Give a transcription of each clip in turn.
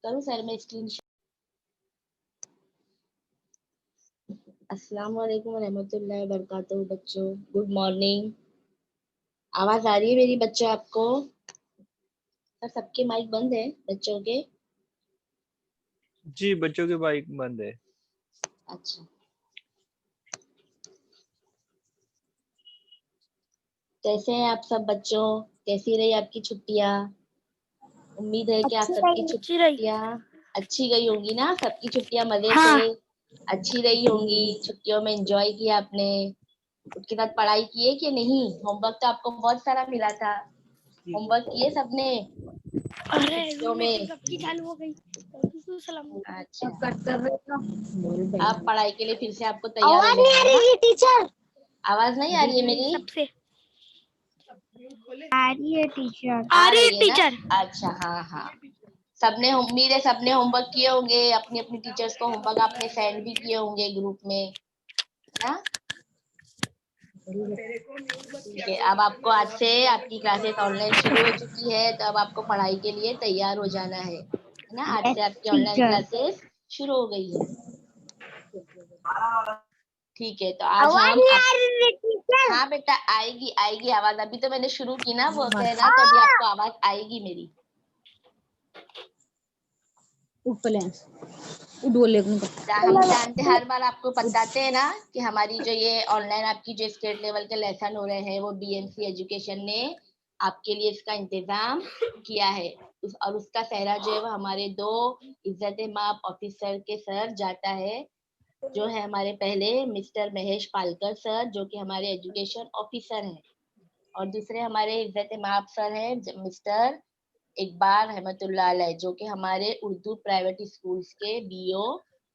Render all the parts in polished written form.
करूँ सर मैं स्क्रीन। अस्सलाम वालेकुम रहमतुल्लाहि व बरकातहू बच्चों, गुड मॉर्निंग। आवाज आ रही है मेरी बच्चों आपको? सर सबके माइक बंद है बच्चों के? जी बच्चों के माइक बंद है। अच्छा, कैसे हैं आप सब बच्चों? कैसी रही आपकी छुट्टियां? उम्मीद है कि आप सबकी छुट्टियां अच्छी गई होंगी ना? सबकी छुट्टियां मजे से अच्छी रही होंगी। छुट्टियों में एंजॉय किया आपने? उसके बाद पढ़ाई की है कि नहीं? होमवर्क तो आपको बहुत सारा मिला था। होमवर्क किए सबने छुट्टियों में? चालू हो गई। अच्छा, आवाज आप पढ़ाई के लिए फिर से आपको तैयार होना नहीं आ है ना? रही है टीचर। आवाज नहीं आ रही है मेरी? सबसे आ रही है टीचर। आ रही है ना? अच्छा, हाँ हाँ। सबने उम्मीद है सबने होमवर्क किए होंगे। अपनी अपनी टीचर्स को होमवर्क आपने सेंड भी किए होंगे ग्रुप में ना? ठीक है, अब आपको आज से आपकी क्लासेस ऑनलाइन शुरू हो चुकी है, तो अब आपको पढ़ाई के लिए तैयार हो जाना है ना? आज से आपकी ऑनलाइन टीचर। क्लासेस शुरू हो गई है। ठीक है, तो आज आवाज हम नहीं आ रही है टीचर। हाँ बेटा, आएगी आएगी आवाज। अभी तो मैंने शुरू की ना वो कहना, तो अभी आपको आवाज आएगी मेरी। हम जानते हर बार आपको बताते हैं ना कि हमारी जो ये ऑनलाइन आपकी जो स्टेट लेवल के लेसन हो रहे हैं, वो बीएमसी एजुकेशन ने आपके लिए इसका इंतजाम किया है। और उसका सहरा जो है वो हमारे 2 इज्जत माप ऑफिसर के सर जाता है, जो है हमारे पहले मिस्टर महेश पालकर सर, जो कि हमारे एजुकेशन ऑफिसर हैं, और दूसरे हमारे इज्जत माप सर हैं मिस्टर इकबाल रहमतुल्लाह अलैह, जो कि हमारे उर्दू प्राइवेट स्कूल्स के बीओ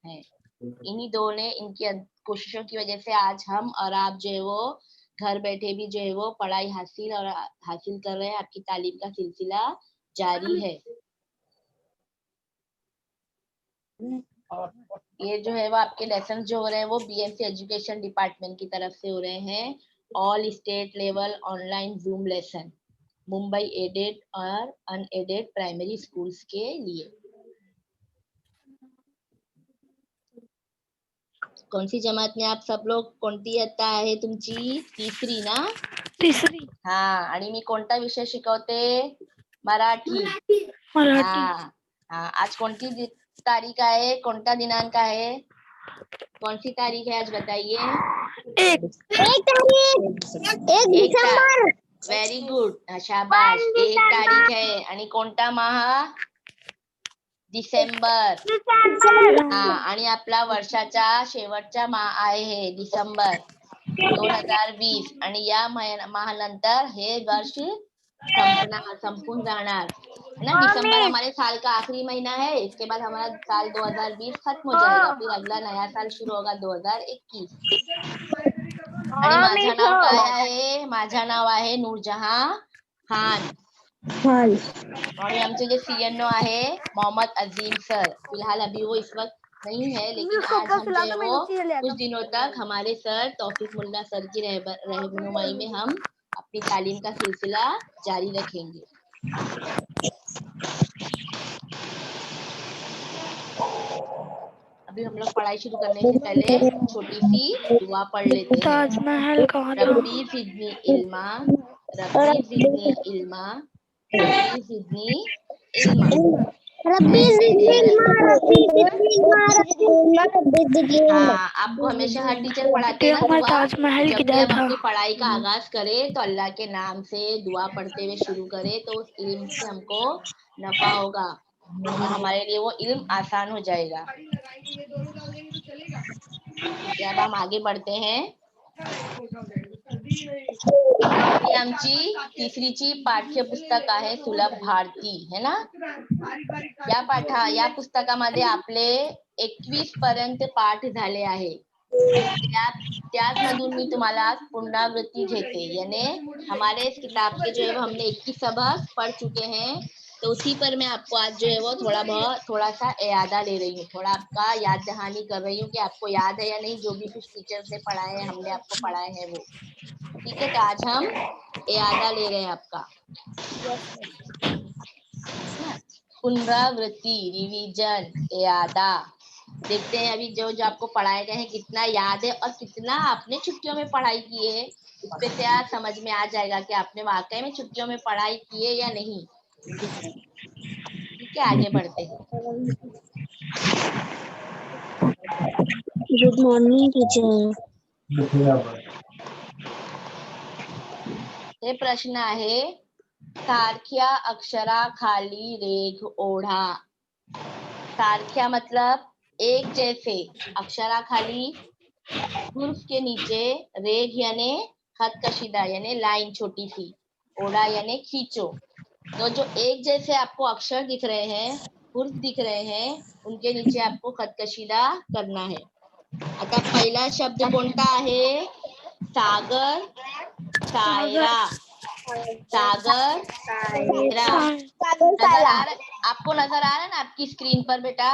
हैं। इन्हीं दो ने इनकी कोशिशों की वजह से आज हम और आप जो है वो घर बैठे भी जो है वो पढ़ाई हासिल कर रहे हैं। आपकी तालीम का सिलसिला जारी है। ये जो है वो आपके लेसन जो हो रहे हैं वो बीएमसी एजुकेशन डिपार्टमेंट की तरफ से हो रहे हैं। All state level online zoom lesson, Mumbai aided और अनएडेड प्राइमरी स्कूल्स के लिए। कौन सी जमात में आप सब लोग? कोणती इयत्ता आहे तुमची? तिसरी ना? तीसरी। हाँ, आणि मी कोणता विषय शिकवते? मराठी। हाँ हाँ, आज कोणती तारीख आहे? कोणता दिनांक आहे? कौन सी तारीख है आज बताइए? 1 दिसंबर। वेरी गुड, शाबाश। 1 तारीख है आणि कोणता माह? डिसेंबर. हाँ, आणि आपला वर्षाचा शेवटचा माह आहे हे डिसेंबर 2020, आणि या माहानंतर हे वर्ष संपून जाणार है ना? दिसंबर हमारे साल का आखिरी महीना है। इसके बाद हमारा साल 2020 खत्म हो जाएगा, फिर अगला नया साल शुरू होगा 2021। आणि माझं नाव काय आहे? माझं नाव आहे नूरजहां खान, और आमचे जे सीएनओ आहे मोहम्मद अजीम सर। फिलहाल अभी वो इस वक्त नहीं है, लेकिन आज हम जो है वो कुछ दिनों तक हमारे सर तौफीक मुल्ला सर की रहनुमाई में हम अपनी तालीम का सिलसिला जारी रखेंगे। अभी हम लोग पढ़ाई शुरू करने से पहले छोटी सी दुआ पढ़ लेते हैं। ताजमहल कहाँ था? रब्बी ज़िदनी इल्मा, रब्बी ज़िदनी इल्मा, रब्बी ज़िदनी इल्मा। हाँ, आपको हमेशा हर टीचर पढ़ाते हैं ना दुआ। ताजमहल जब भी किधर हम था? अपनी पढ़ाई का आगाज करें तो अल्लाह के नाम से दुआ पढ़ते हुए शुरू करें, तो उस इल्म से हमको नफा होगा और हमारे लिए वो इल्म आसान हो जाएगा। ठीक है, अब हम आगे बढ़ते हैं। ही आमची तिसरीची पाठ्यपुस्तक आहे सुलभ भारती, है ना? या पुस्तकामध्ये आपले 21 पर्यंत पाठ झाले आहे। त्याचमधून मैं तुम्हारा पुनरावृत्ति घेते, यानी हमारे इस किताब के जो है वो हमने 21 सबक पढ़ चुके हैं, तो उसी पर मैं आपको आज जो है वो थोड़ा सा इयादा ले रही हूँ, थोड़ा आपका याद दहानी कर रही हूँ कि आपको याद है या नहीं जो भी कुछ टीचर्स ने पढ़ाए हैं, हमने आपको पढ़ाए हैं वो। ठीक है, तो आज हम इयादा ले रहे हैं आपका। पुनरावृत्ति, रिवीजन, यादा। देखते हैं अभी जो जो आपको पढ़ाए गए हैं कितना याद है और कितना आपने छुट्टियों में पढ़ाई की है। इस पे से आज समझ में आ जाएगा कि आपने वाकई में छुट्टियों में पढ़ाई की है या नहीं। ठीक है, आगे बढ़ते हैं। Good morning teacher. हे प्रश्न आहे, सारख्या अक्षराखाली रेघ ओढा. सारख्या मतलब एक जैसे, अक्षराखाली हुर्फ के नीचे, रेघ यानी खत कशीदा यानी लाइन छोटी सी, ओढ़ा यानी खींचो। तो जो एक जैसे आपको अक्षर दिख रहे हैं, हुर्फ दिख रहे हैं, उनके नीचे आपको खत कशीदा करना है. आता पहिला शब्द कोणता आहे? सागर, सायरा. सागर, सायरा. आपको नजर आ रहा है ना आपकी स्क्रीन पर बेटा?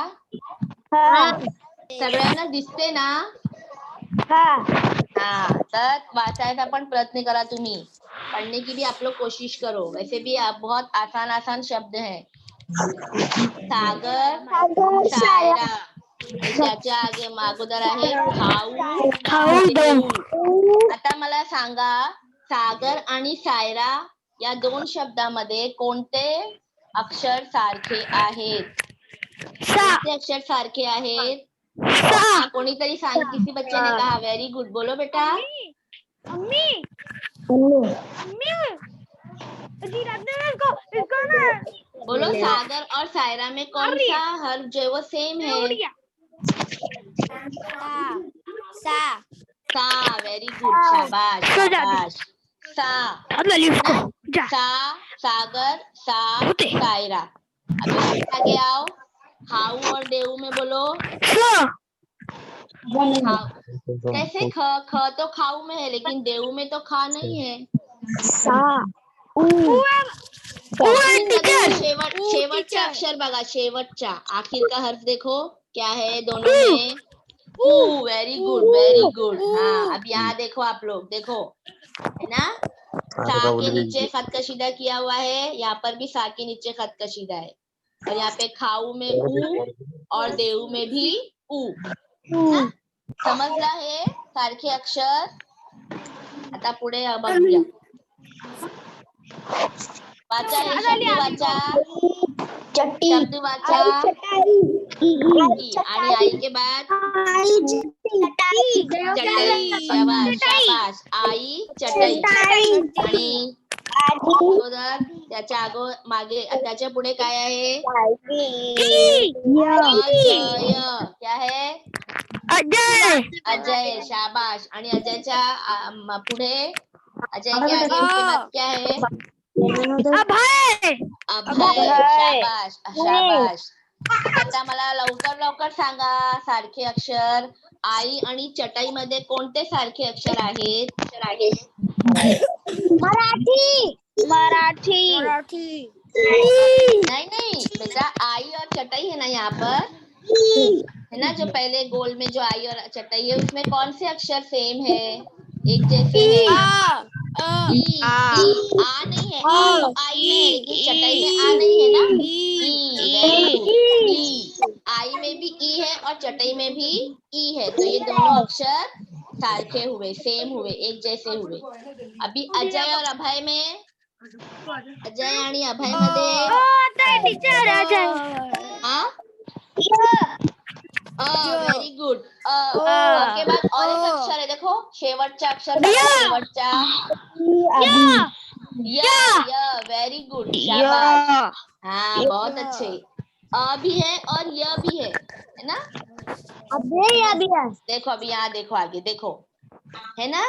सगळ्यांना दिसते ना? हाँ, तर वाचायचा पण प्रयत्न करा तुम्ही. पढ़ने की भी आप लोग कोशिश करो. वैसे भी आप बहुत आसान आसान शब्द हैं. सागर, सायरा. त्याच्या आगे अगोदर आहे खाऊ, देऊ. आता मला सांगा, सागर आणि सायरा या दोन शब्दामध्ये कोणते अक्षर सारखे आहेत? कोणते अक्षर सारखे आहेत? कोणीतरी सांग. किसी बच्चे ने कहा. Very good. बोलो बेटा. बोलो, सागर और सायरा में कौन सा हर्फ जो है वो सेम है? सा. Very good. शाबाश, शाबाश. सा, सा, सागर, सा, सायरा. अभी आगे आओ. खाऊ और देऊ में बोलो. कैसे? ख तो खाऊ में है, लेकिन देऊ में तो खा नहीं है. शेवटचा अक्षर बघा, शेवटचा आखिर का हर्फ देखो क्या है दोनों में. ऊ. Very good, very good. हाँ, अब यहाँ देखो आप लोग, देखो है ना, सा के नीचे खत कशीदा किया हुआ है. यहाँ पर भी सा के नीचे खत कशीदा है. और यहाँ पे खाऊ में ऊ और देऊ में भी ऊ. समजला हे सारखे अक्षर? आता पुढे बघूया. वाचा हे शब्द वाचा. शब्द वाचा. आणि आई के बाद चटई. शाबाश, शाबाश. आई, चटई. आणि अगोदर त्याच्या मागे त्याच्या पुढे काय आहे? अजय. क्या है? अजय. शाबाश. आणि अजयच्या पुढे, अजय के आगे उसके बाद क्या है? अभय. शाबाश, शाबाश. आता मला लवकर लवकर सांगा, सारखे अक्षर आई आणि चटई मध्ये कोणते सारखे अक्षर आहेत? मराठी. नहीं बेटा, आई और चटई है ना यहाँ पर, है ना. जो पहले गोल में जो आई और चटई है, उसमें कौन से अक्षर सेम है, एक जैसे है? ई. आ नहीं है. आ तो आई में है, लेकिन चटई में आ नहीं है ना. ई. Very good. ई. आई में भी ई है और चटई में भी ई है. तो ये दोनों अक्षर सारखे हुए, सेम हुए, एक जैसे हुए. अभी अजय और अभय में, अजय आणि अभय मध्ये वेरी गुड. के बाद और एक अक्षर है, देखो शेवटचा अक्षर बघा, शेवटचा य. वेरी गुड, शाबाश. हाँ, बहुत अच्छे. अ भी है और य भी है ना. देखो अभी यहाँ देखो, आगे देखो, है ना.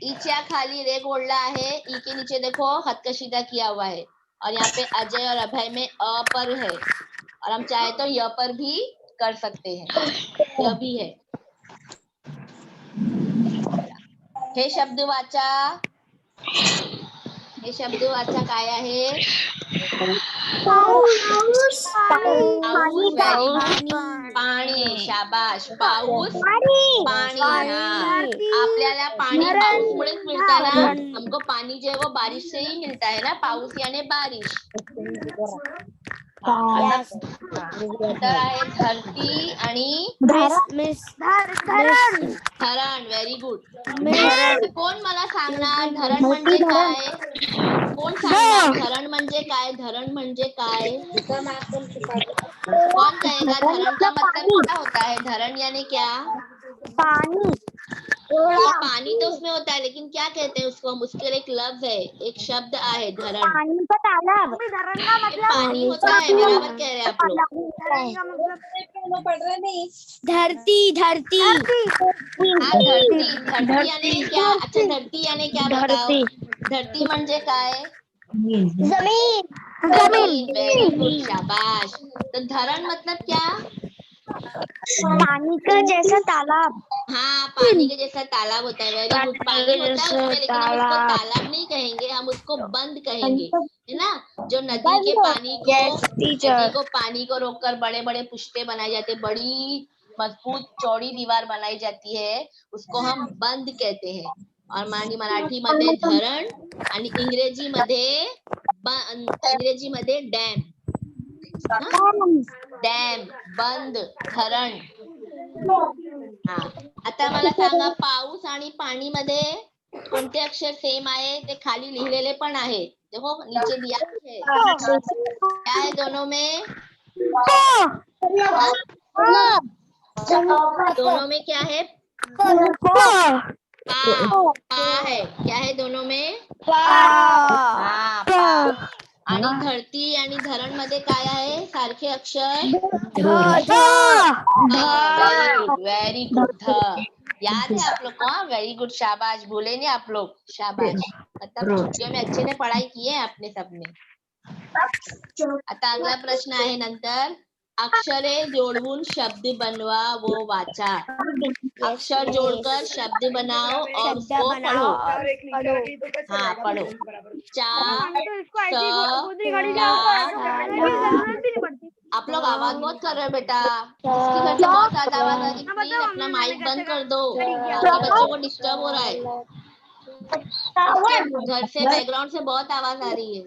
ईच्या खाली रेख ओढ़ला है. ई के नीचे देखो खत कशीदा किया हुआ है. और यहाँ पे अजय और अभय में अ पर है, और हम चाहे तो य पर भी कर सकते हैं. यह भी है. हे शब्द वाचा. हे शब्द वाचा काय आहे? पाऊस पाऊस, very good. पाणी पाणी, शाबाश. पाऊस, पानी, हाँ. धरती आपल्याला पानी धरण, पाऊसमुळेच मिळतं ना. धरण. हमको पानी जो है वो बारिश से ही मिलता है ना. पाऊस यानी बारिश. नंतर आहे धरती आणि धरण धरण, व्हेरी गुड. धरण कोण मला सांगणार धरण म्हणजे काय? कोण सांगणार धरण म्हणजे काय? धरण म्हणजे काय? कौन कहेगा धरण का मतलब क्या होता है? धरण यानी क्या? पानी ये पानी तो उसमें होता है, लेकिन क्या कहते हैं उसको हम? उसके लिए एक लफ्ज है, एक शब्द है धरण. पानी का तालाब धरण का ये पानी होता है, बराबर कह रहे हैं आप लोग. धरती धरती हाँ, धरती. धरती यानी क्या? अच्छा, धरती यानी क्या बताओ? धरती म्हणजे काय? जमीन जमीन, वेरी गुड, शाबाश. तो धरण मतलब क्या? पानी का जैसा तालाब. हाँ, पानी के जैसा तालाब होता है, वेरी गुड. पानी होता है उसमें, लेकिन हम उसको तालाब. तालाब नहीं कहेंगे, हम उसको बंद कहेंगे, है ना. जो नदी के पानी को रोककर बड़े बड़े पुष्टे बनाए जाते, बड़ी मजबूत चौड़ी दीवार बनाई जाती है, उसको हम बंद कहते हैं. और मराठी मध्ये धरण आणि इंग्रजी मध्ये डॅम. डॅम, बंद, धरण. हा. आता मला सांगा पाऊस आणि पाणी मध्ये कोणते अक्षर सेम आहे? ते खाली लिहिलेले पण आहे. देखो नीचे दिया है. क्या है दोनों में? दोनों में क्या है? पा है. क्या है दोनों में? हाँ, पा. आणि धरती आणि धरण मध्ये काय आहे सारखे अक्षर? Very good. ध याद है आप लोग को? वेरी गुड, शाबाश. भूले नहीं आप लोग, शाबाश. मतलब छुट्टियों में अच्छे से पढ़ाई की है आपने सबने. आता अगला प्रश्न आहे नंतर. अक्षरे जोडवून शब्द बनवा वो वाचा. अक्षर जोड़कर शब्द बनाओ और उसको पढ़ो. हाँ, पढ़ो. चा, स, ला. आप लोग आवाज बहुत कर रहे हो बेटा. जिसके घर से बहुत ज्यादा आवाज आ रही है, प्लीज अपना माइक बंद कर दो, क्योंकि बच्चों को डिस्टर्ब हो रहा है. घर से बैकग्राउंड से बहुत आवाज आ रही है.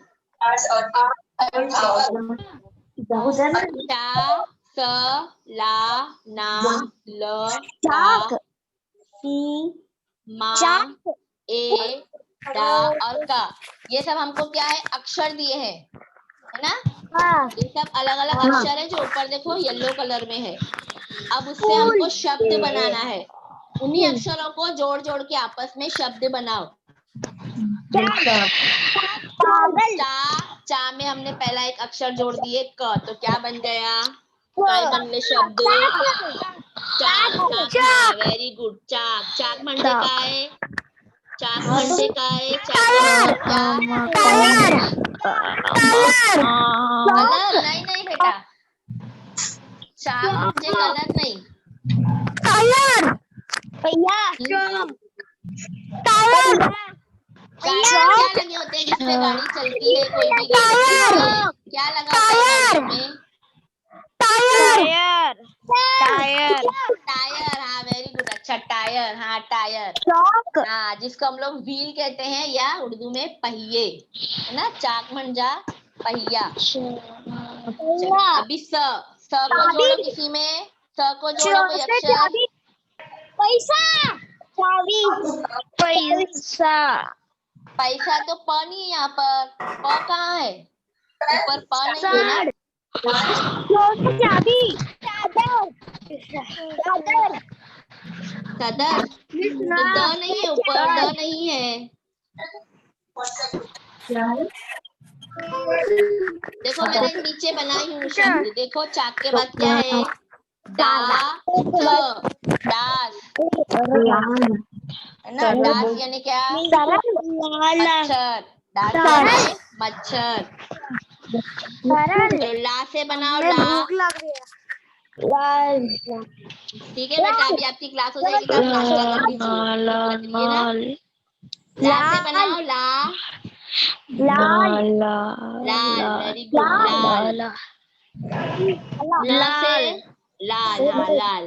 चा, स, ला, ना, ल, आ, मा, ए, डा और का. ये सब हमको क्या है? अक्षर दिए हैं, है ना. ये सब अलग अलग अक्षर है जो ऊपर देखो येलो कलर में है. अब उससे हमको शब्द बनाना है. उन्हीं अक्षरों को जोड़ जोड़ के आपस में शब्द बनाओ. चा में हमने पहला एक अक्षर जोड़ दिए क, तो क्या बन गया? काय बनले शब्द? चाक. Very good. चाक. चाक म्हणजे काय? चाक म्हणजे काय? कलर नाही बेटा. चाक म्हणजे कलर नहीं. क्या लगे होते हैं जिसपे गाड़ी चलती है? कोई भी गाड़ी क्या लगा होता है गाड़ियों में? टायर. हाँ, वेरी गुड. अच्छा, टायर. हाँ, टायर. हाँ, जिसको हम लोग व्हील कहते हैं या उर्दू में पहिए, है ना. चाक म्हणजे पहिया. अभी स को जोड़ो किसी में. स को जोड़ो कोई अक्षर. पैसा तो प नहीं है यहाँ पर. प कहाँ है? ऊपर प नहीं है ना. सदर. तो द नहीं है ऊपर, द नहीं है. देखो मैंने नीचे बनाई हूँ शब्द. देखो चाक के बाद क्या है? दास. है ना. दास यानी क्या? मच्छर. दास यानी मच्छर. तो ला से बनाओ ला. ठीक है बेटा, अभी आपकी क्लास हो जाएगी तो आप नाश्ता कर लीजिए ना. ला से बनाओ ला. लाल लाल, वेरी गुड, लाल। न से लाल, हाँ लाल।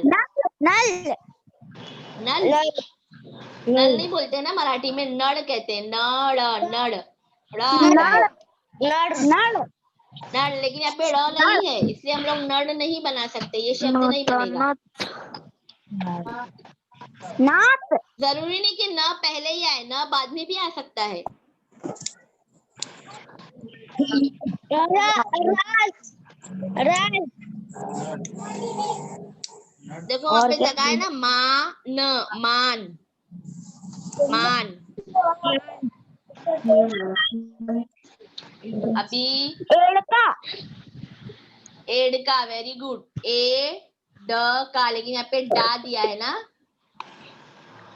नल नल, नल नहीं बोलते ना मराठी में, नड़ कहते हैं, नड़, नड़, ड़ आता है नड़ नड़, लेकिन यहाँ पे ड़ नहीं है, इसलिए हम लोग नड़ नहीं बना सकते, ये शब्द नहीं बनेगा। नात जरूरी नहीं कि न पहले ही आए, न बाद में भी आ सकता है। देखो वहां पे जगह है ना, न, मान, मान। अभी एड़का, वेरी गुड, ए ड का, लेकिन यहाँ पे डा दिया है ना,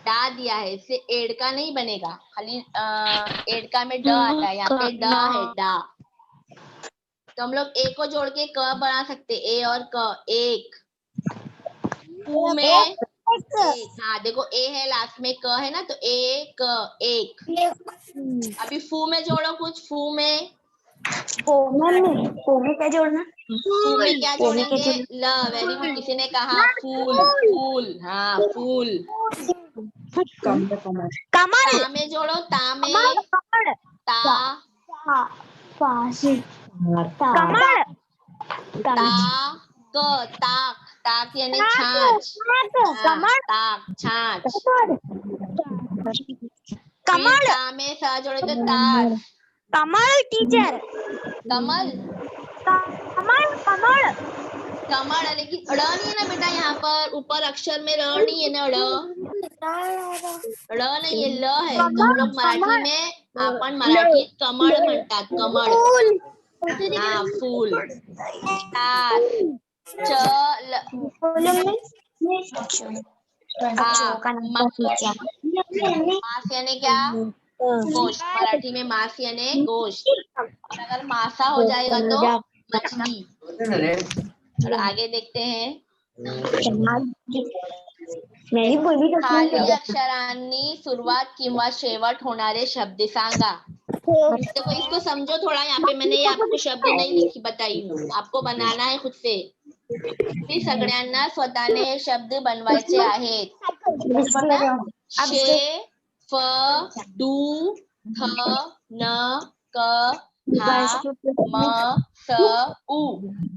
डा दिया है, इससे एड़का नहीं बनेगा, खाली एड़का में ड आता है, यहाँ पे ड है, डा। तो हम लोग ए को जोड़ के क बना सकते, ए और क, एक। फू में एक, हाँ देखो ए है लास्ट में, क है ना, तो ए क, एक। अभी फू में जोड़ो कुछ, फू में क्या जोड़ना? फू में क्या जोड़ेंगे? ल, वेरी गुड, किसी ने कहा फूल, फूल, हाँ फूल। कमल ता में जोड़ो, ता में, ता, कमल ता, क, ताक, ताक यानी छाछ, हाँ, ताक, छाछ। फिर ता में सा जोड़े तो ताश, कमल टीचर कमल, कमल कमल, लेकिन ड़ नहीं है ना बेटा, यहाँ पर ऊपर अक्षर में ड़ नहीं है ना, ड़ नहीं है, ल है, तो हम लोग मराठी में, आपण मराठीत कमळ म्हणतात, कमळ, हाँ फूल। तास, च, ल, मांस यानी क्या? गोश्त, मराठी में मांस यानी गोश्त, और अगर मासा हो जाएगा तो मछली। और आगे देखते हैं, खाली अक्षरांनी सुरुवात किंवा शेवट होणारे शब्द सांगा। देखो इसको समझो थोड़ा, यहाँ पे मैंने आपको शब्द नहीं लिखी बताई हूँ, आपको बनाना है खुद से। तुम्ही सगळ्यांना स्वतःने हे शब्द बनवायचे आहेत। शे, फ, डू, थ, न, क, हा, म, स, उ।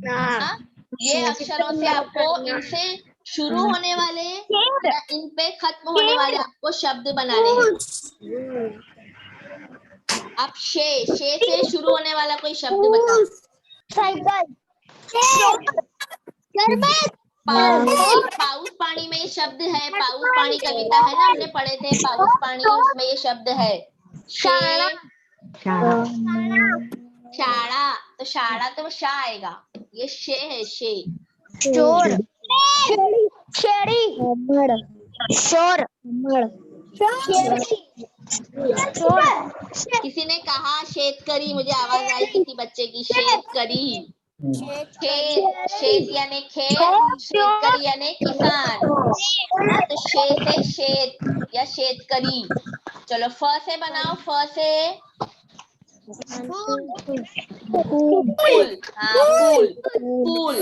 हाँ? ये अक्षरों से आपको, इनसे शुरू होने वाले या इन पे खत्म होने वाले आपको शब्द बनाने हैं। अब शे से शुरू होने वाला कोई शब्द बताओ। पाउस पानी में ये शब्द है, पाउस पानी कविता है ना, हमने पढ़े थे पाउस पानी, उसमें ये शब्द है शे, शाळा, तो शाळा तो शा आएगा, ये शे है, शे। शोर शोर किसी ने कहा शेतकरी, मुझे आवाज आई किसी बच्चे की, शेतकरी, खेत, शेत यानी खेत, शेतकरी यानी किसान, तो शे से शेत या शेतकरी। चलो फ से बनाओ, फ से फूल, हाँ फूल, फूल,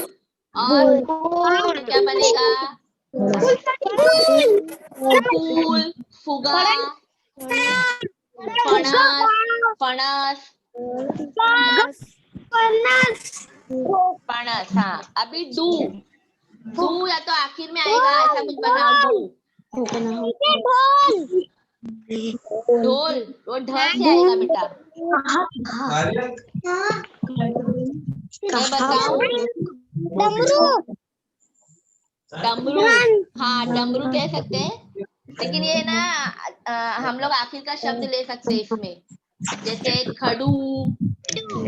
और क्या बनेगा? फूल, फुगा, फणस, फणस, हाँ। अभी डू, डू या तो आखिर में आएगा, ऐसा कुछ बनाओ, डू। ढोल, वो ढ से आएगा बेटा। मैं बताऊं, डमरू, हाँ डमरू कह सकते हैं, लेकिन ये ना हम लोग आखिर का शब्द ले सकते हैं इसमें, जैसे खडू,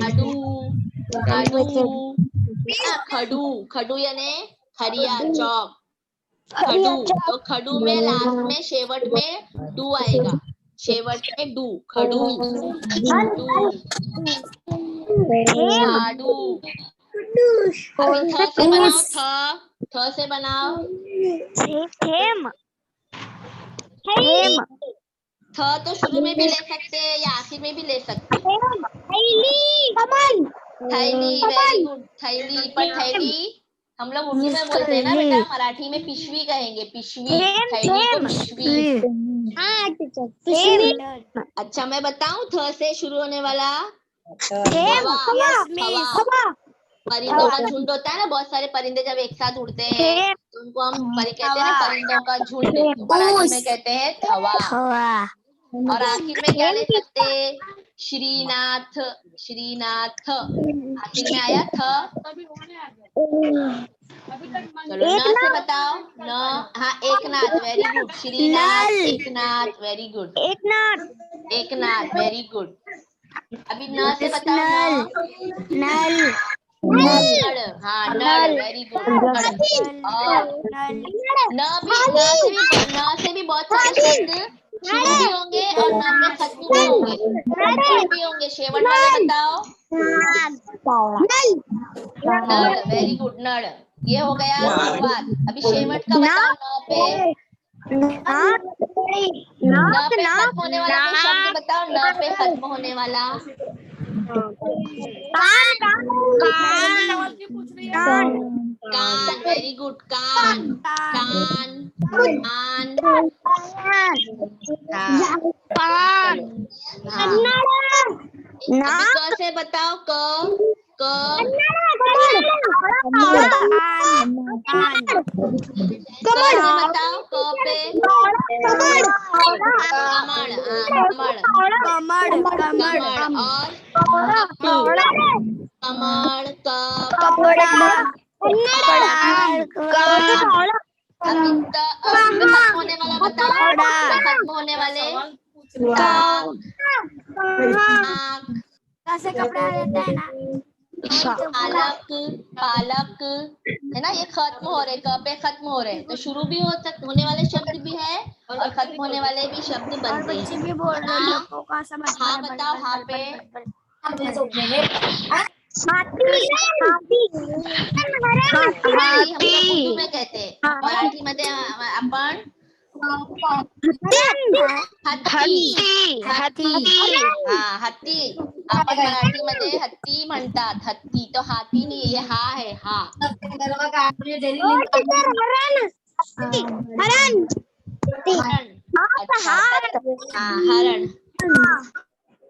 खडू, खडू, खडू, खडू यानी खरिया, चौक, खडू, तो खडू में लास्ट में शेवट में डू आएगा, शेवट में डू, खडू, डू, खाडू। अभी थ से बनाओ, थ से बनाओ, हेम हेम थ तो शुरू में भी ले सकते हैं या आखिर में भी ले सकते हैं। कमल थैली, वेरी गुड। थैली, पर थैली हम लोग उर्दू में बोलते हैं ना बेटा, मराठी में पिशवी कहेंगे, पिशवी। थैली को पिशवी। अच्छा मैं बताऊं, थ से शुरू होने वाला हवा। हवा, परिंदों का झुंड होता है ना, बहुत सारे परिंदे जब एक साथ उड़ते हैं तो उनको हम कहते हैं ना परिंदों का झुंड, तो मराठी में कहते हैं थवा। और आखिर में क्या ले सकते हैं? श्रीनाथ, श्रीनाथ आखिर में आया थ। चलो न से बताओ। न, हाँ Eknath, very good. Shrinath, Eknath, very good. Eknath, very good. अभी न से बताओ। नल नड़, हाँ नड़, वेरी गुड। और न से भी बहुत सारे शब्द शुरू भी होंगे और न पे खत्म भी होंगे, शेवट भी होंगे। शेवट वाले बताओ। नड़, वेरी गुड। नड़, ये हो गया शुरुआत। अभी शेवट का बताओ। न पे खत्म होने वाला कोई शब्द बताओ। न पे खत्म होने वाला। कान, वेरी गुड। कान, कान, कान। हाँ चलो, हाँ अभी क से बताओ। क, क से बताओ। क पे कमल, हाँ कमल, कमल। और कमल, अभी पे खत्म होने वाला बताओ। पे खत्म होने वाले। कपड़ा रहता है ना, पालक, पालक है ना, ये खत्म हो रहे, क पे खत्म हो रहे, तो शुरू भी होने वाले शब्द भी है और खत्म होने वाले भी शब्द बनते हैं। हाँ बताओ। हाँ पे हाथी हम लोग उर्दू में कहते हैं, मराठी मध्ये आपण हत्ती, हाँ हत्ती आपण मराठी मध्ये हत्ती म्हणतात। हत्ती तो हाथी नहीं है, ये हा है, हा। हरण, अच्छा हाँ हरण।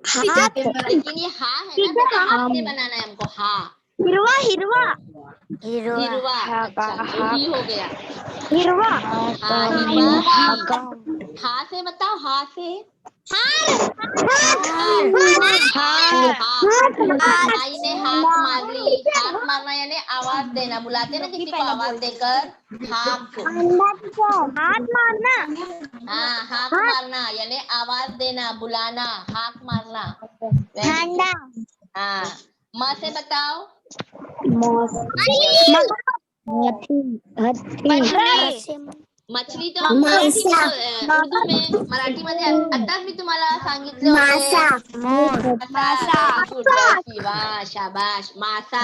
लेकिन ये हा है ना बेटा, हाथ से बनाना है हमको। हा, हिरवा, अच्छा तो ही हो गया। हाँ हिरवा। हा से बताओ। हा से माई ने हाक मारली। हाक मारना यानी आवाज देना, बुलाते ना किसी को आवाज देकर, हाक। हाथ मारना, हाँ हाक मारना यानी आवाज देना, बुलाना, हाक मारना। हाँ म से बताओ। मछली तो हम मराठी में उर्दू में, मराठी मध्ये आताच मी तुम्हाला सांगितले होते। मासा, गुड वैसी, वाह शाबाश। मासा,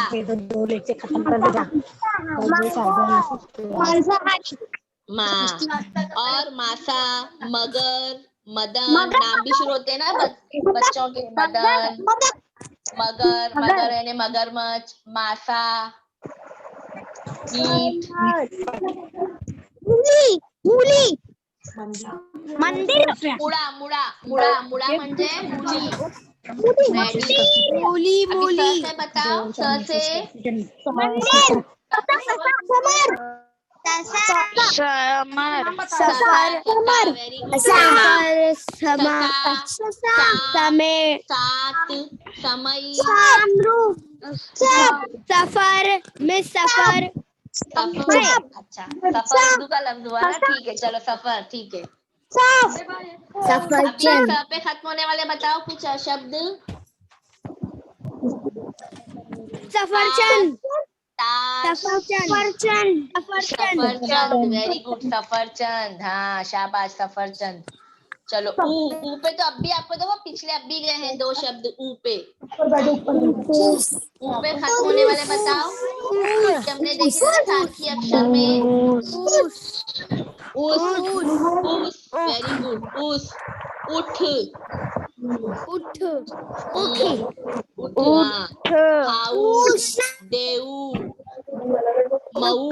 और मासा, मगर, मदन, नाम भी शुरू होते हैं ना बच्चों के। मदन, मगर, मगर यानी मगरमच्छ, मासा, ईट, मंदिर, मुड़ा म्हणजे मुली, रेडी। अभी स से बताओ। स से सफर, वेरी गुड। सात, समय, सफर में सफर, सफर, अच्छा सफर उर्दू का लफ्ज हुआ ना, ठीक है चलो सफर, ठीक है। अभी स पे खत्म होने वाले बताओ कुछ शब्द। सफरचंद, ताश, सफरचंद, वेरी गुड। सफरचंद, हाँ शाबाश सफरचंद। चलो ऊ पे तो अब भी आपको देखो पिछले अब भी गए हैं दो शब्द ऊ पे। ऊ पे खत्म होने वाले बताओ। हमने देखे थे ना सारखी अक्षर में। ऊस, ऊस, वेरी गुड। ऊस, उठ, उठ उठ, हाँ, खाऊ, देऊ, मऊ,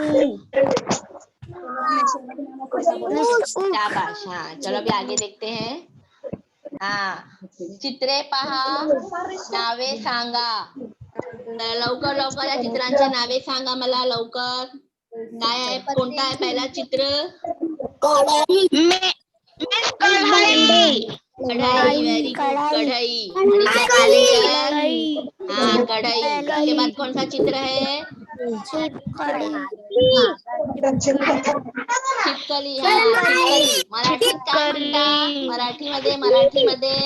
शाबाश, हाँ। चलो अभी आगे देखते हैं। हाँ, चित्रे पहा, नावे सांगा। तर लवकर लवकर या चित्रांच्या नावे सांगा मला लवकर. काय आहे, कोणता आहे पहिला चित्र? कढई, व्हेरी गुड, कढ़ाई। आणि त्याच्यानंतर हाँ कढ़ाई, उसके बाद कौन सा चित्र है? छिपकली, हाँ छिपकली। मराठीत काय म्हणता? मराठीमध्ये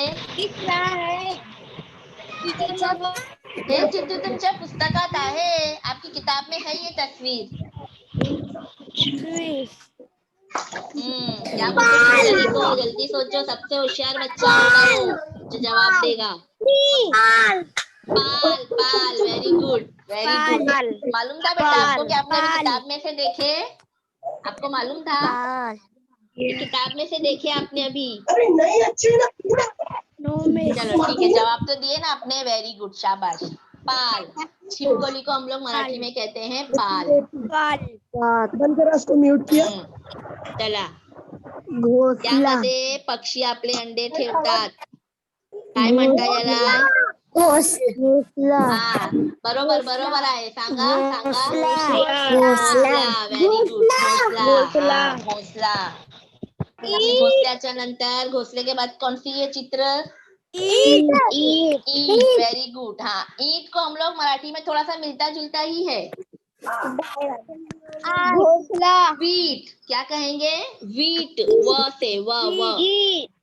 हे चित्र तुमच्या पुस्तकात आहे, आपकी किताब में है ये तस्वीर। क्या बोलते छिपकली को? जल्दी सोचो, सबसे होशियार बच्चा होगा वो जो जवाब देगा। पाल, पाल, वेरी गुड, वेरी गुड। मालूम था बेटा आपको कि आपने अभी किताब में से देखे? आपको मालूम था कि किताब में से देखे आपने अभी? अरे नहीं, अच्छे ना। चलो ठीक है, जवाब तो दिए ना आपने, वेरी गुड, शाबाश। पाल, छिपकली को हम लोग मराठी में कहते हैं पाल। बंद करा, उसको म्यूट किया। चला, त्यामध्ये पक्षी आपले अंडे ठेवतात, काय म्हणता याला? हा, बरोबर बरोबर आहे, सांगा सांगा। घोसला, व्हेरी गुड, घोसला, हाँ, घोसला। आणि घोसल्याच्या नंतर, घोसले के बाद कौन सी ये चित्र? ईंट, वेरी गुड, हाँ। ईंट को हम लोग मराठी में थोड़ा सा मिलता जुलता ही है। घोसला, वीट, क्या कहेंगे? वीट, व से, व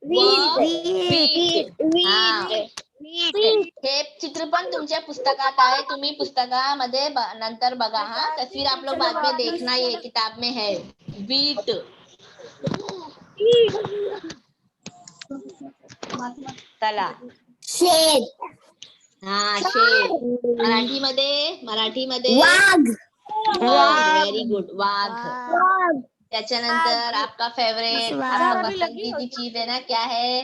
वीट, हाँ। हे चित्र पण तुमच्या पुस्तकात आहे, तुम्ही पुस्तकामध्ये नंतर बघा, हाँ। तस्वीर आप लोग बाद में देखना, ये किताब में है। वीट, चला, शेर, हाँ शेर। मराठीमध्ये वाघ, वेरी गुड, वाघ। त्याच्यानंतर आपका फेवरेट, आपका पसंदीदा चीज है ना, क्या है?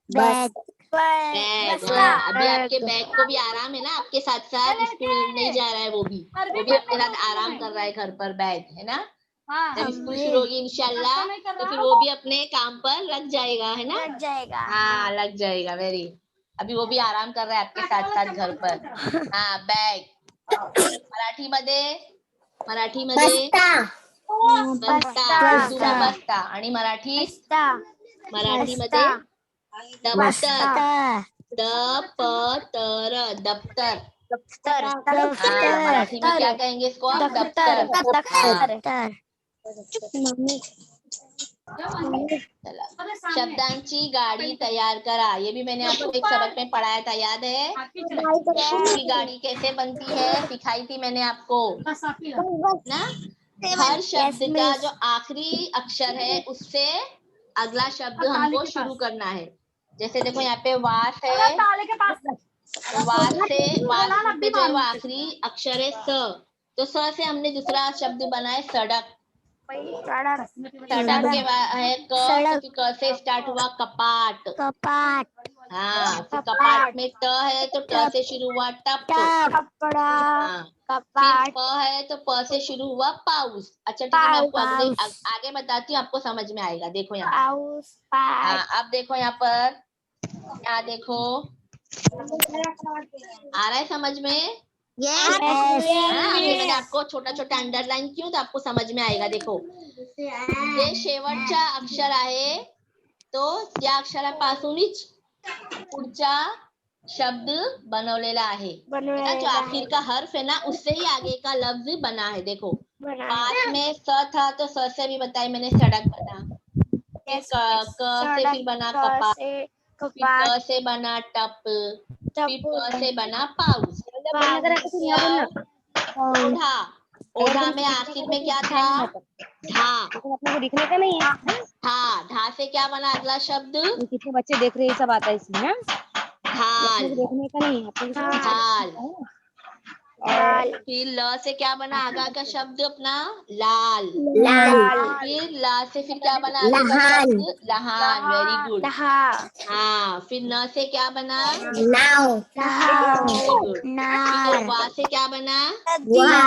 बैग, बैग, हाँ। अभी आपके बैग को भी आराम है ना, आपके साथ साथ स्कूल नहीं जा रहा है वो भी आपके साथ आराम कर रहा है घर पर, बैग है ना। जब स्कूल शुरू होगी इंशाल्लाह, तो फिर वो भी अपने काम पर लग जाएगा, है ना? लग जाएगा। हाँ, लग जाएगा, वेरी। अभी वो भी आराम कर रहा है आपके साथ साथ घर पर। हाँ, बैग। मराठीमध्ये बस्ता, उर्दूला बस्ता, आणि मराठीमध्ये दप्तर, दप्तर। हाँ, मराठी में क्या कहेंगे इसको? दप्तर। शब्दांची गाड़ी तैयार करा, ये भी मैंने आपको एक सबक में पढ़ाया था, याद है? की गाड़ी कैसे बनती है, सिखाई थी मैंने आपको ना। हर शब्द का जो आखिरी अक्षर है, उससे अगला शब्द हमको शुरू करना है। जैसे देखो यहाँ पे वास है, वास पे जो है वो आखिरी अक्षर है स, तो स से हमने दूसरा शब्द बनाए सड़क। सड़क के बाद है क, तो फिर क से स्टार्ट हुआ कपाट। हाँ, फिर कपाट में त है, तो ट से शुरू हुआ टप। हाँ, फिर प है, तो प से शुरू हुआ पाउस। अच्छा ठीक है, मैं आपको आगे बताती हूँ, आपको समझ में आएगा। देखो यहाँ, हाँ, अब देखो यहाँ पर, यहाँ देखो, आ रहा है समझ में? अभी मैंने आपको छोटा छोटा अंडरलाइन किया, तो आपको समझ में आएगा। देखो, जे शेवटचा अक्षर आहे, तो त्या अक्षरापासूनच पुढचा शब्द बनवलेला आहे। जो आखिर का हर्फ है ना, उससे ही आगे का लफ्ज बना है। देखो, पास में स था, तो स से भी बताई मैंने सड़क बना, फिर क से फिर बना कपाट, फिर क से बना टप, फिर प से बना पाउस। ओढ़ा, ओढ़ा में आखिर में क्या था? ढा। दिखने का नहीं है। ढा से क्या बना अगला शब्द? कितने बच्चे देख रहे हैं, सब आता है इसमें। ढाल, देखने का नहीं है। ढाल। फिर ल से क्या बना आगा का शब्द अपना लाल। लाल फिर ला से फिर क्या बना आगे का शब्द लहान। Very good. हाँ, फिर न से क्या बना नाव वेरी गुड। फिर नार वा से क्या बना वार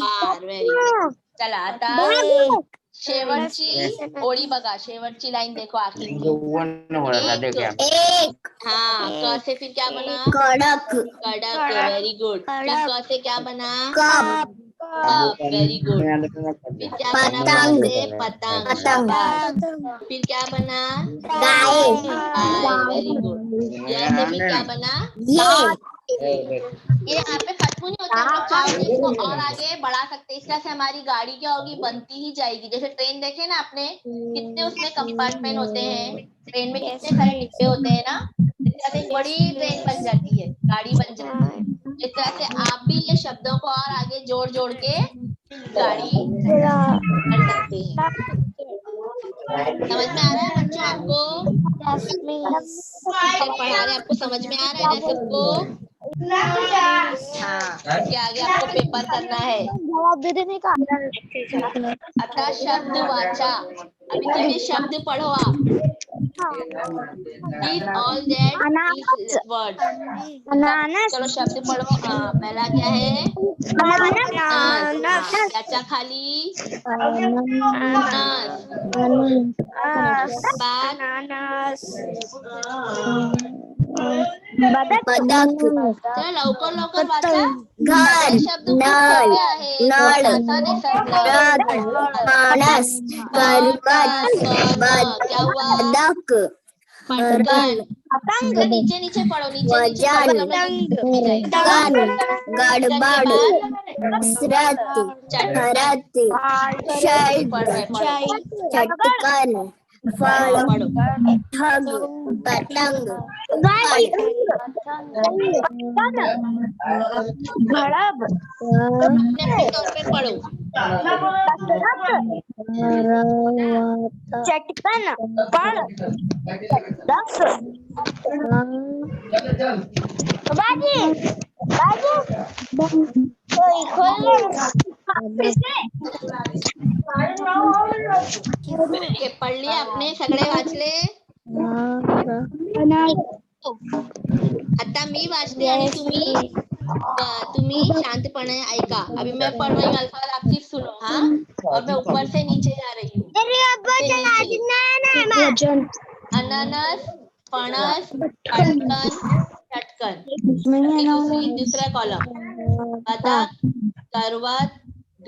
वार। Very good. चला आता शेवटची ओळी बघा, शेवटची लाइन देखो आखिर की एक हाँ, क से फिर क्या बना कड़क कड़क। Very good. फिर क से क्या बना कप कप। Very good. फिर क्या बना प पतंग से पतंग। पतंग शाबाश। फिर क्या बना गाय गाय। Very good. य से फिर क्या बना ये यहाँ पे खत्म नहीं होता, हम लोग चाहो तो इसको और आगे बढ़ा सकते हैं। इस तरह से हमारी गाड़ी क्या होगी, बनती ही जाएगी। जैसे ट्रेन देखे ना आपने, कितने उसमें कंपार्टमेंट होते हैं, ट्रेन में कितने सारे डिब्बे होते हैं ना, इस तरह से एक बड़ी ट्रेन बन जाती है, गाड़ी बन जाती है। इस तरह से आप भी ये शब्दों को और आगे जोड़ जोड़ के गाड़ी कर सकते हैं। समझ में आ रहा है बच्चों आपको? टीचर पढ़ा रहे हैं, आपको समझ में आ रहा है ना सबको? हाँ, इसके आगे आपको पेपर करना है। जवाब दे देने का अतः शब्द वाचा। अभी चलिए शब्द पढ़ो आप। These all that these words। चलो शब्द पढ़ो। पहला क्या है अनानास। त्याच्या खाली अनानास। बदक चला लवकर लवकर वाचा। घर सगळे शब्द खूप नळ सोपे आहेत, नळ बहुत आसान है सब लोग। रथ माणस पर्वत क्या हुआ बदक पटकन। इसका नीचे नीचे पढ़ो, नीचे नीचे पढ़ो, वजन सब लोग में जाएगा। कन वजन के गड़बड़ बाद कसरत खरत शर्ट पढ़ो। चटकन फल पढ़ो ठग पतंग भड़ब अपने अपने तौर पे पढ़ो। चटकन पड़ दस बाजी बाजी कोई हे पढ़ली आपने सगळे वाचले? आता मी वाचते आणि तुम्ही शांतपणे ऐका। अभी मैं पढ़ रही हूँ, अल्फाज आप सिर्फ सुनो। हाँ, और मैं ऊपर से नीचे जा रही हूँ। अनानास फणस पटकन चटकन। दूसरा कॉलम बदक करवत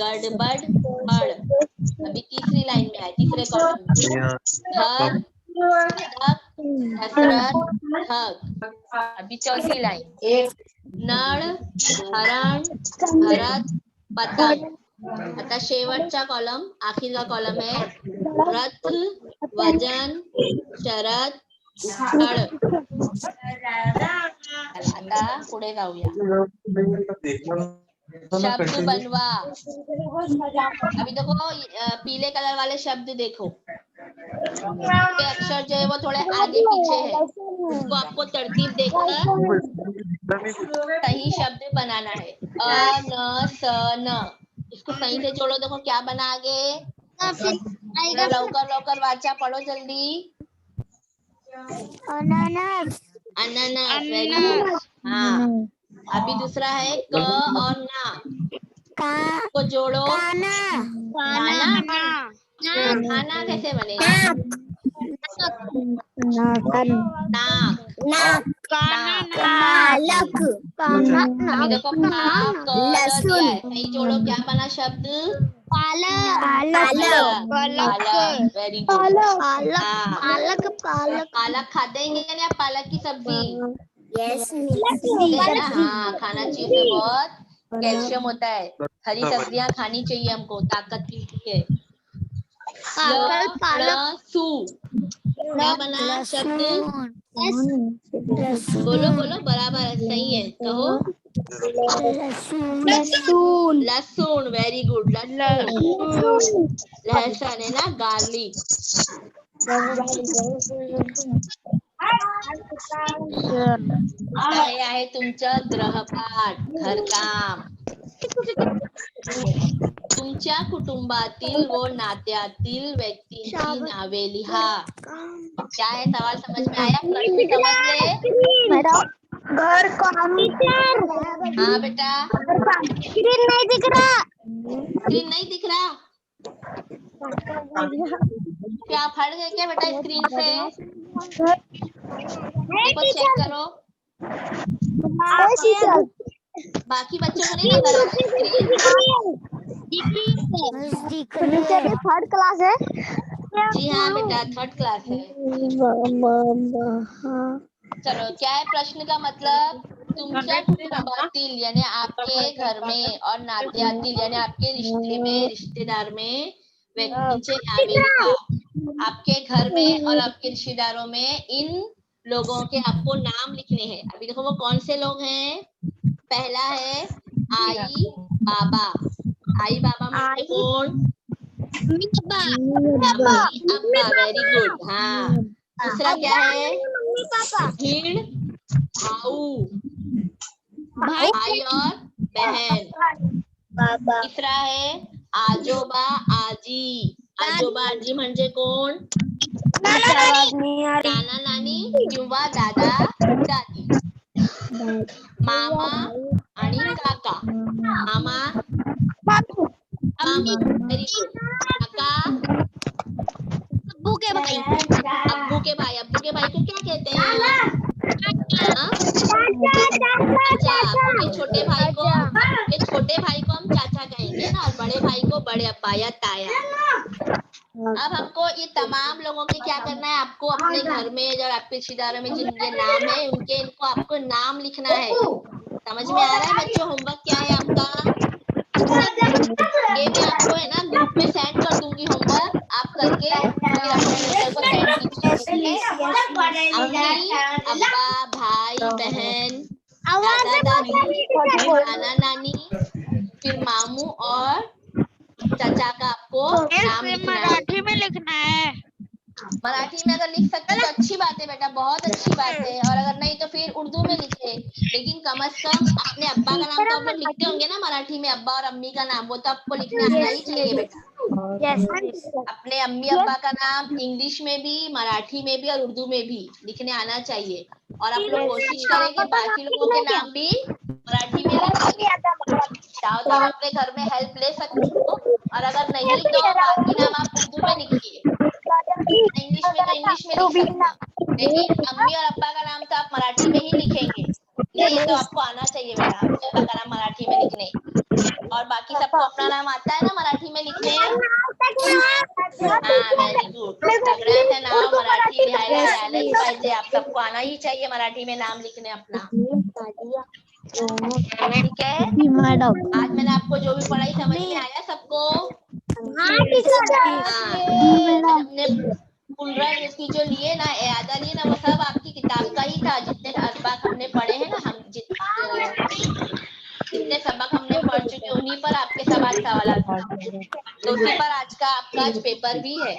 गड़बड़ फड़। अभी तीसरी लाइन में है, तीसरे कॉलम में घर बदक कसरत ठग। अभी चौथी लाइन नळ हरण भरत पतंग। आता शेवटचा कॉलम आखिरचा कॉलम है रथ वजन शरद फळ। आता पुढे जाऊया। शब्द बनवा। अभी देखो पीले कलर वाले शब्द देखो, के अक्षर जो है वो थोड़े आगे पीछे है, उसको आपको तरतीब देकर सही शब्द बनाना है। अ न स न, इसको सही से जोड़ो। देखो क्या बना आगे। लवकर लवकर वाचा, पढ़ो जल्दी। अनानास अनानास। Very good. हाँ, अभी दूसरा है क और ना, को जोड़ो। खाना कैसे बनेगा? नाक। अभी देखो दिया है, सही जोड़ो। क्या बना शब्द पालक। Very good. पालक खाते हैं क्या नहीं पालक की सब्जी? यस हाँ, खाना चाहिए, उसमें बहुत कैल्शियम होता है। हरी सब्जियां खानी चाहिए, हमको ताकत मिलती है। सू क्या बना शब्द? बोलो बोलो, बराबर है, सही है, कहो। लहसुन। Very good. लहसुन है ना, गार्लिक। आता हे आहे तुमचं ग्रहपाठ, घरकाम. तुमच्या कुटुंबातील व नात्यातील व्यक्तींची नावे लिहा. क्या है सवाल समझ में आया? प्रश्न समझ ले? घर काम हाँ बेटा, स्क्रीन नहीं दिख रहा। स्क्रीन नहीं दिख रहा? क्या आप हट गए क्या बेटा स्क्रीन से? देखो चेक करो, बाकी बच्चों को नहीं नजर आ रहा स्क्रीन? थर्ड क्लास है। जी हाँ बेटा, थर्ड क्लास है. चलो, क्या है प्रश्न का मतलब? तुमच्या कुटुंबातील यानी आपके घर में और नात्यातील यानी आपके रिश्ते में, रिश्तेदार में व्यक्तींचे नावे लिखा. आपके घर में और आपके रिश्तेदारों में इन लोगों के आपको नाम लिखने हैं. अभी देखो वो कौन से लोग हैं. पहला है आई बाबा. आई बाबा म्हणजे कोण? अब्बा. Very good. हाँ. दूसरा क्या है? बहन, भाऊ, भाई और बहन. तीसरा है आजोबा आजी. आजोबा आजी म्हणजे कोण? नाना नानी किंवा दादा दादी. मामा आणि काका. मामा, मामा. Very good. काका, अब्बू के भाई. अब्बू के भाई. अब्बू के भाई को क्या कहते हैं? हाँ? चाचा. अब्बू के छोटे भाई को, के छोटे भाई को हम चाचा कहेंगे ना, और बड़े भाई को बड़े अब्बा या ताया. अब हमको ये तमाम लोगों के क्या करना है? आपको अपने घर में और आपके रिश्तेदारों में जिनके नाम है उनके इनको आपको नाम लिखना है. समझ में आ रहा है बच्चों? होमवर्क क्या है आपका? ये मैं आपको है ना ग्रुप में सेंड कर दूंगी होमवर्क. आप करके फिर अपने टीचर को सेंड कीजिए. अम्मी, अब्बा, भाई, बहन, दादा दादी, नाना नानी, फिर मामू और चाचा का आपको नाम लिखना है. मराठी में लिखना है। मराठी में अगर लिख सकते तो अच्छी बात है बेटा, बहुत अच्छी बात है. और अगर नहीं तो फिर उर्दू में लिखे. लेकिन कम से कम अपने अब्बा का नाम तो आप लोग लिखते होंगे ना मराठी में, अब्बा और अम्मी का नाम, वो तो आपको लिखना आना ही चाहिए बेटा. अपने अम्मी अब्बा का नाम इंग्लिश में भी, मराठी में भी और उर्दू में भी लिखने आना चाहिए. और आप लोग कोशिश करें कि बाकी लोगों के नाम भी मराठी में लिखें. चाहो तो आप अपने घर में हेल्प ले सकते हो, और अगर नहीं तो बाकी नाम आप उर्दू में लिखिए. इंग्लिश में तो इंग्लिश में लिख सकते हैं, लेकिन अम्मी और अब्बा का नाम तो आप मराठी में ही लिखेंगे. ये तो आपको आना चाहिए बेटा, अम्मी अब्बा का नाम मराठी में लिखने. और बाकी सबको अपना नाम आता है ना मराठी में लिखने? हाँ, वेरी गुड. सगळ्यांचे नाव मराठी लिहायला आलंच पाहिजे. आप सबको आना ही चाहिए मराठी में नाम लिखने अपना. ठीक है. आज मैंने आपको जो भी पढ़ाई समझ में आया सबको? हमने फुलराइट की जो लिए ना, एआदा लिए ना, वो सब आपकी किताब का ही था. जितने सबक हमने पढ़े हैं ना, हम जितने सबक हमने पढ़ चुके उन्हीं पर आपके सवाल था. तो उसी पर आज का आपका आज पेपर भी है.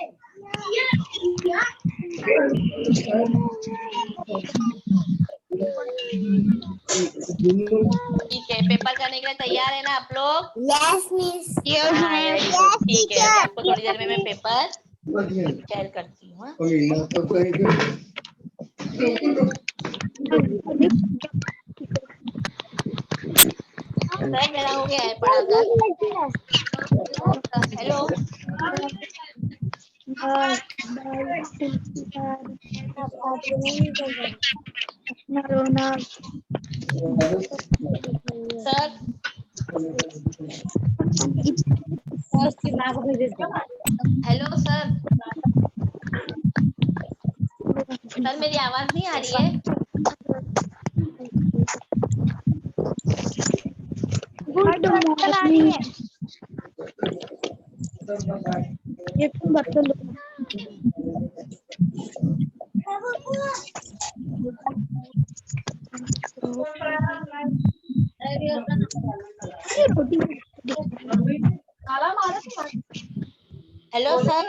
ठीक है, पेपर करने के लिए तैयार है ना आप लोग? Yes miss. ठीक है, आपको थोड़ी देर में मैं पेपर शेयर करती हूँ. सर मेरा हो गया है पढ़ाकर. Hello sir. Hello sir. Sir मेरी आवाज नहीं आ रही है? Hello sir.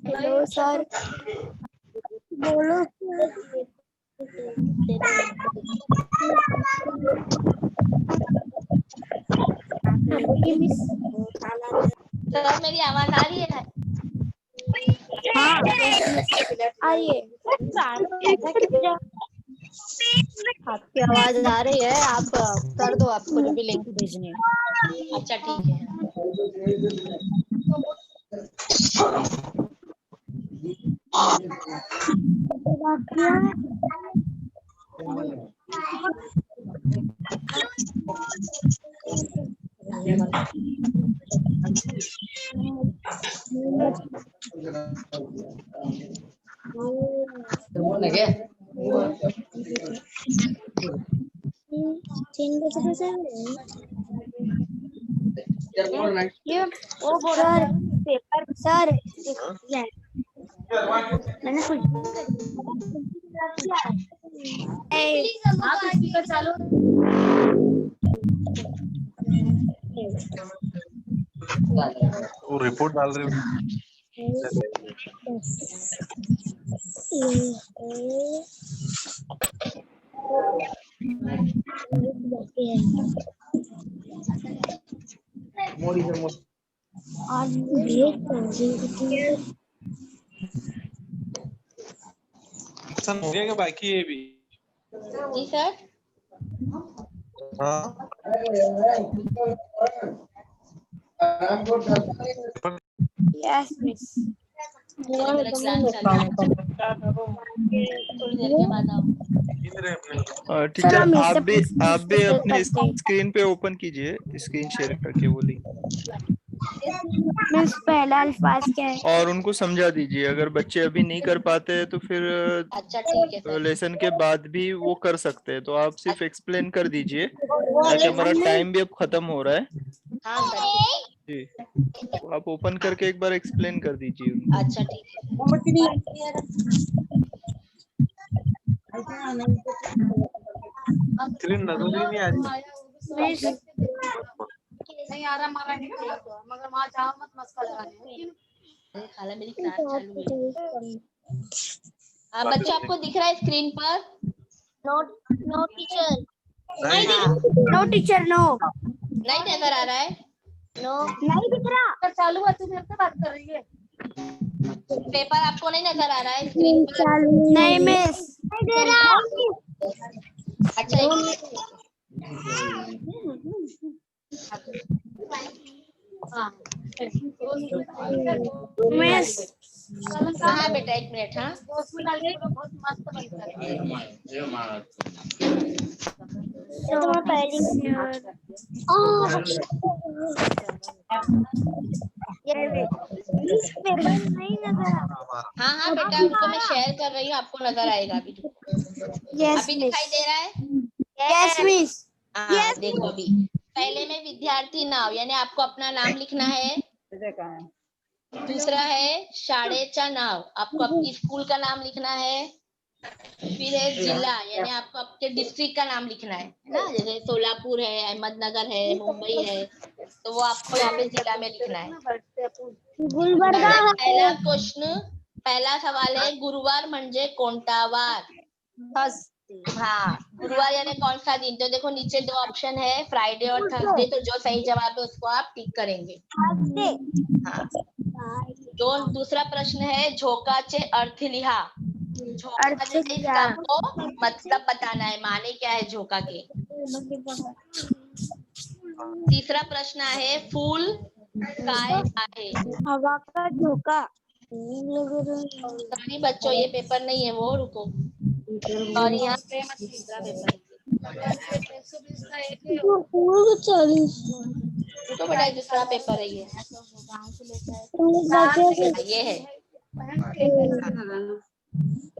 हेलो सर बोलो सर मेरी आवाज आ रही है? हाँ आइए आपकी आवाज आ रही है, आप कर दो, आपको जो भी लिंक भेजनी है। अच्छा ठीक है। सर पेपर सर मैंने वो रिपोर्ट डाल रहे हो। सन हो गया क्या बाकी है भी? जी सर। हाँ यस मिस मेरा क्लास चल रहा है, थोड़ी देर के बाद आओ। टीचर हम इससे आप भी पूछ अपने सकते हैं। स्क्रीन पे ओपन कीजिए, स्क्रीन शेयर करके वो लिंक, मिस पहला अल्फाज क्या है? और उनको समझा दीजिए। अगर बच्चे अभी नहीं कर पाते हैं तो फिर अच्छा ठीक है सर। लेसन के बाद भी वो कर सकते हैं, तो आप सिर्फ एक्सप्लेन कर दीजिए ताकि हमारा टाइम भी अब खत्म हो रहा है हाँ सर। जी। तो आप ओपन करके एक बार एक्सप्लेन कर दीजिए उनको। अच्छा ठीक है। स्क्रीन नजर ही नहीं आ रही। मिस नहीं आ रहा हमारा मगर वहाँ जाओ मत मस्का लगाने। अरे खाला मेरी क्लास चालू है। हाँ बच्चों आपको दिख रहा है स्क्रीन पर? नो टीचर हाँ नो टीचर नो नहीं नजर आ रहा है? नहीं दिख रहा। चालू है, तू मेरे से बात कर रही है। पेपर आपको नहीं नजर आ रहा है स्क्रीन पर? नहीं मिस नहीं दे रहा। अच्छा मिस हाँ बेटा एक मिनट। हाँ तो पहली नहीं नजर हाँ हाँ बेटा आपको मैं शेयर कर रही हूँ, आपको नजर आएगा अभी। यस अभी मिस दिखाई दे रहा है? यस मिस हाँ देखो अभी पहले में विद्यार्थी नाव यानी आपको अपना नाम लिखना है। दूसरा है शाळेचा नाव, आपको आपकी स्कूल का नाम लिखना है। फिर है जिला यानी आपको आपके डिस्ट्रिक्ट का नाम लिखना है ना, जैसे सोलापुर है, अहमदनगर है, मुंबई है, तो वो आपको यहाँ पे जिला में लिखना है। गुलबर्गा पहला सवाल है गुरुवार म्हणजे कोणता वार? हाँ गुरुवार यानी कौन सा दिन? तो देखो नीचे दो ऑप्शन है, फ्राइडे और थर्सडे, तो जो सही जवाब है उसको आप टिक करेंगे। हाँ जो दूसरा प्रश्न है झोकाचे अर्थ लिहा। झोका जो है इसका आपको मतलब बताना है, माने क्या है झोका के। तीसरा प्रश्न है फूल काय आहे। हवा का झोंका। सॉरी बच्चों ये पेपर नहीं है वो, रुको। और यहाँ पे तीसरा पेपर तो बेटा दूसरा पेपर है ये है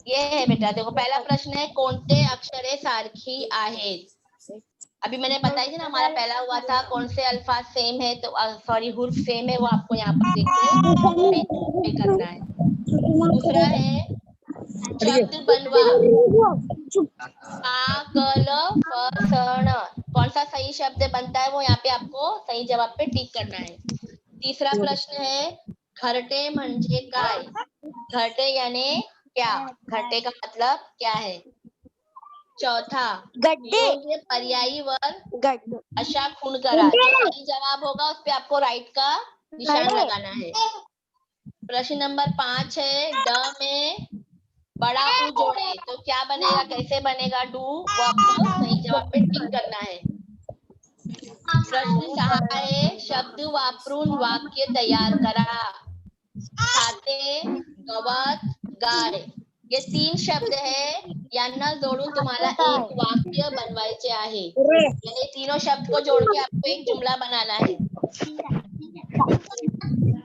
ये है बेटा। देखो पहला प्रश्न है कोणते अक्षरे सारखी आहेत। अभी मैंने बताई थी ना, हमारा पहला हुआ था कौन से अल्फाज सेम है, तो सॉरी हुर्फ सेम है, वो आपको यहाँ पर देखिए करना है। दूसरा है शब्द बनवा पाकल फसण, कौन सा सही शब्द बनता है वो यहाँ पे आपको सही जवाब पे टिक करना है। तीसरा प्रश्न है घरटे म्हणजे काय। घटे यानी क्या? घटे का मतलब क्या है? चौथा, गड्ढे योग्य पर्यायी वर्ग गड्ढे अशा खून करा। जो सही जवाब होगा उस पे आपको राइट का निशान गड्ढे। लगाना है। प्रश्न नंबर 5 है, ड में बड़ा ऊ जोड़े तो क्या बनेगा, कैसे बनेगा डू, वो आपको सही जवाब पे टिक करना है। प्रश्न 6 है, शब्द वापरून वाक्य तयार करा। खाते, गवत, गाय, ये 3 शब्द है, यांना जोडून तुम्हाला एक वाक्य बनवायचे आहे। यानी तीनों शब्द को जोड़ के आपको एक जुमला बनाना है।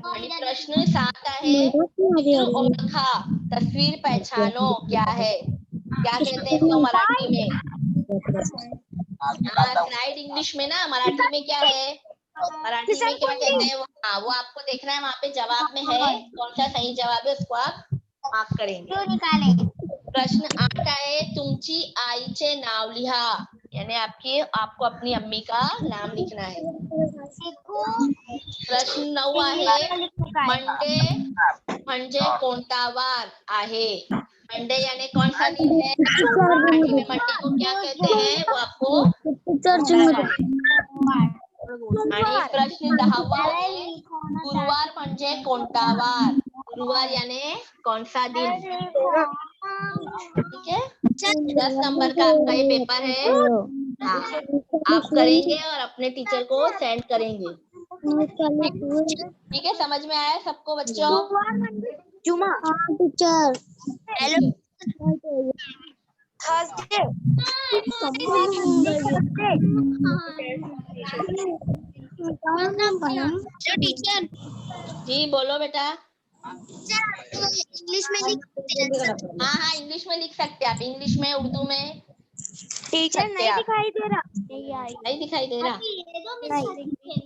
आणि प्रश्न 7 आहे, चित्र ओळखा, तस्वीर पहचानो क्या है? क्या कहते हैं इसको मराठी में? हाँ, स्लाइड इंग्लिश में ना, मराठी में क्या है? मराठी में क्या कहते हैं? हाँ, वो आपको देखना है, वहाँ पे जवाब में है कौन सा सही जवाब है, उसको आप मार्क करेंगे। प्रश्न 8 आहे, तुमची आईचे नाव लिहा। यानी आपको अपनी अम्मी का नाम लिखना है। प्रश्न 9 आहे, मंडे म्हणजे कोणता वार आहे? मंडे यानी कौन सा दिन है? मराठी में मंडे को क्या कहते हैं, वो आपको बताना है। आणि प्रश्न 10वा आहे, गुरुवार म्हणजे कोणता वार? गुरुवार यानी कौन सा दिन? ठीक है, 10 नंबर का आपका ये पेपर है। हाँ, आप करेंगे और अपने टीचर को सेंड करेंगे। ठीक है, समझ में आया सबको बच्चों? जुमा टीचर टीचर जी बोलो बेटा। इंग्लिश में लिख सकते हैं। हाँ हाँ, इंग्लिश में लिख सकते हैं आप, इंग्लिश में, उर्दू में। टीचर नहीं आप। दिखाई दे रहा। नहीं दिखाई दे रहा। नहीं